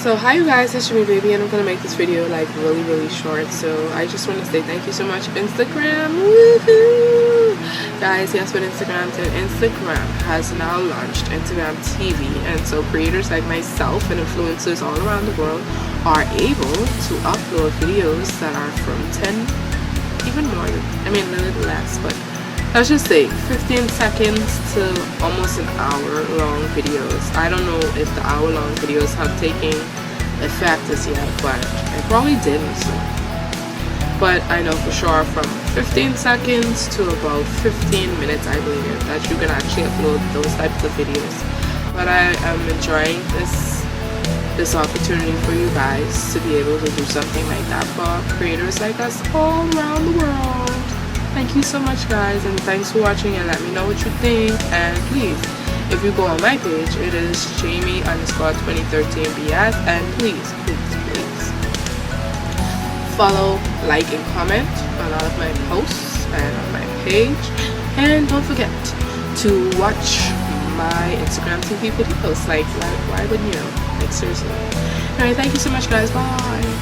So hi you guys, it's Jamie Baby, and I'm gonna make this video like really short. So I just want to say thank you so much, Instagram. Woohoo! Guys, yes, with Instagram has now launched Instagram TV, and so creators like myself and influencers all around the world are able to upload videos that are from 10, even more, I mean a little less, but let's just say 15 seconds to almost an hour long videos. I don't know if the hour long videos have taken effect as yet, but I probably didn't. So. But I know for sure from 15 seconds to about 15 minutes, I believe, that you can actually upload those types of videos. But I am enjoying this opportunity for you guys to be able to do something like that for creators like us all around the world. Thank you so much, guys, and thanks for watching, and let me know what you think. And please, if you go on my page, it is Jamie_2013BS, and please follow, like, and comment on all of my posts and on my page. And don't forget to watch my Instagram TV videos. Like why wouldn't you? Like, seriously. Alright, thank you so much, guys. Bye.